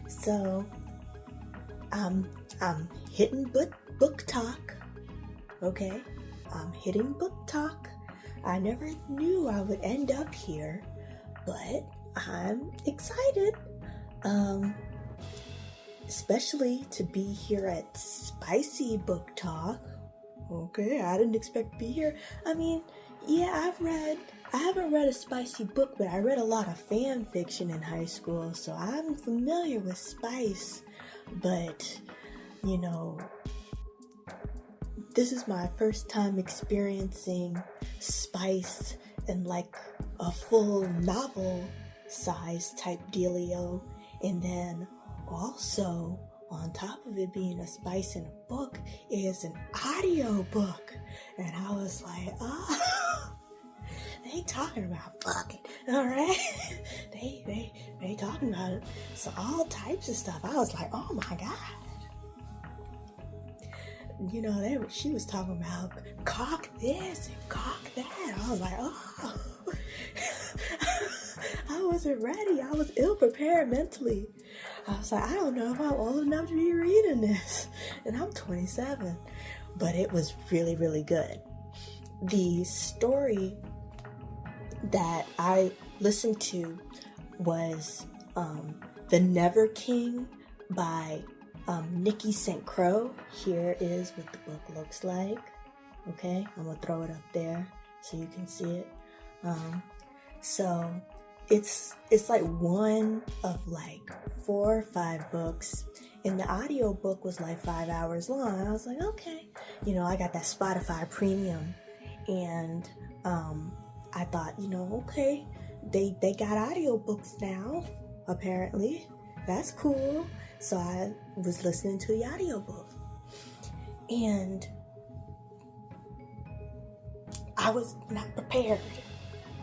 So I'm hitting book talk. Okay, I'm hitting book talk. I never knew I would end up here, but I'm excited. Especially to be here at Spicy Book Talk. Okay, I didn't expect to be here. I mean, yeah, I haven't read a spicy book, but I read a lot of fan fiction in high school, so I'm familiar with spice. But, you know, this is my first time experiencing spice in like a full novel size type dealio. And then also, on top of it being a spice in a book, is an audio book. And I was like, oh, they ain't talking about fucking, all right? they talking about it. So all types of stuff. I was like, oh my God. You know, she was talking about cock this and cock that. I was like, oh. I wasn't ready. I was ill prepared mentally. I was like, I don't know if I'm old enough to be reading this. And I'm 27. But it was really, really good. The story that I listened to was The Never King by Nikki St. Crowe. Here is what the book looks like. Okay, I'm going to throw it up there so you can see it. So it's like one of like 4 or 5 books, and the audio book was like 5 hours long. I was like, okay, you know, I got that Spotify premium, and I thought, you know, okay, they got audio books now, apparently. That's cool. So I was listening to the audio book, and I was not prepared.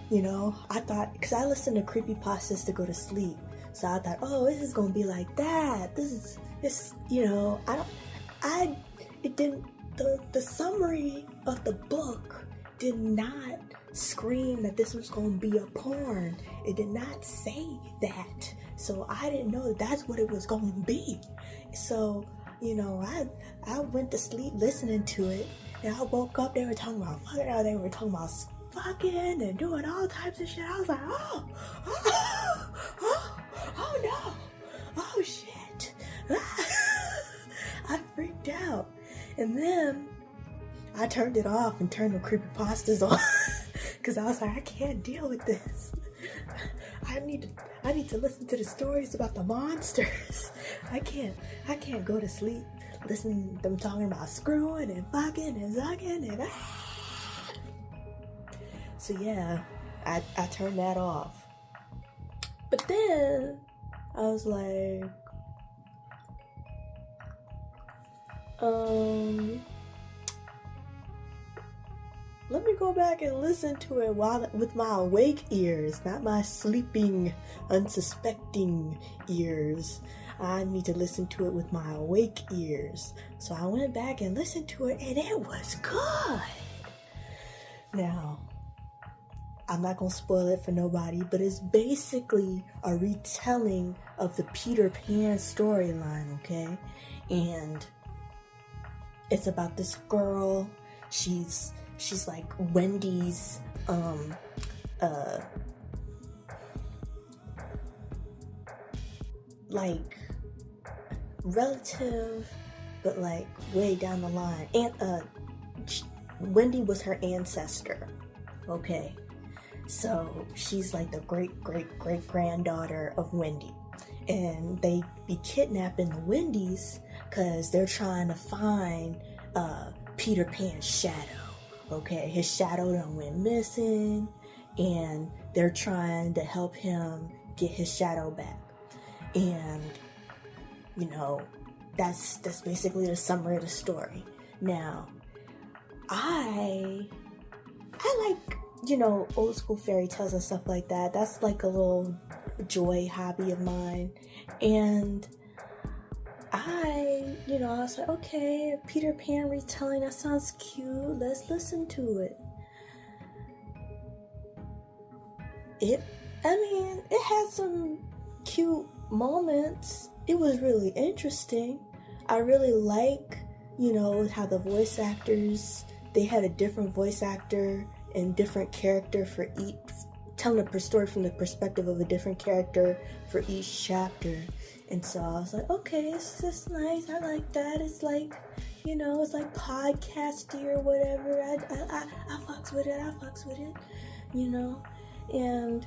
You know, I thought, because I listened to creepypastas to go to sleep. So I thought, oh, this is going to be like that. This, you know, the summary of the book did not scream that this was going to be a porn. It did not say that. So I didn't know that that's what it was going to be. So, you know, I went to sleep listening to it, and I woke up, they were talking about fucking and doing all types of shit. I was like, oh no, oh shit. I freaked out. And then I turned it off and turned the creepypastas on because I was like, I can't deal with this. I need to listen to the stories about the monsters. I can't go to sleep listening to them talking about screwing and fucking and sucking and So yeah, I turned that off. But then I was like, let me go back and listen to it with my awake ears, not my sleeping, unsuspecting ears. I need to listen to it with my awake ears. So I went back and listened to it, and it was good. Now, I'm not going to spoil it for nobody, but it's basically a retelling of the Peter Pan storyline, okay? And it's about this girl. She's like Wendy's, like relative, but like way down the line. And Wendy was her ancestor, okay? So she's like the great granddaughter of Wendy, and they be kidnapping the Wendys because they're trying to find Peter Pan's shadow. Okay, his shadow done went missing, and they're trying to help him get his shadow back. And you know, that's basically the summary of the story. Now, I like, you know, old school fairy tales and stuff like that. That's like a little joy hobby of mine. And I was like, okay, Peter Pan retelling, that sounds cute. Let's listen to it. It had some cute moments, it was really interesting. I really like, how the voice actors, they had a different voice actor and different character for each, telling a story from the perspective of a different character for each chapter. And so I was like, okay, it's just nice. I like that. It's like, it's like podcasty or whatever. I fucks with it. And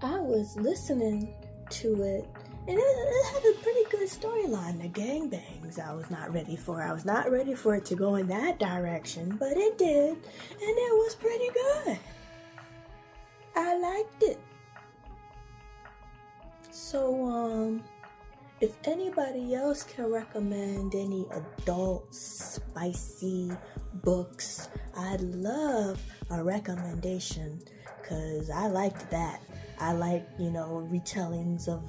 I was listening to it, and it had a pretty good storyline. The gangbangs I was not ready for. I was not ready for it to go in that direction, but it did, and it was pretty good. I liked it. So, if anybody else can recommend any adult spicy books, I'd love a recommendation, because I liked that. I like, retellings of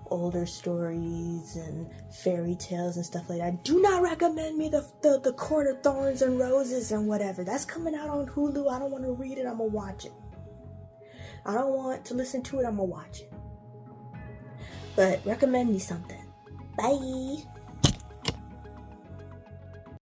older stories and fairy tales and stuff like that. Do not recommend me the Court of Thorns and Roses and whatever. That's coming out on Hulu. I don't want to read it. I'm going to watch it. I don't want to listen to it. I'm going to watch it. But recommend me something. Bye.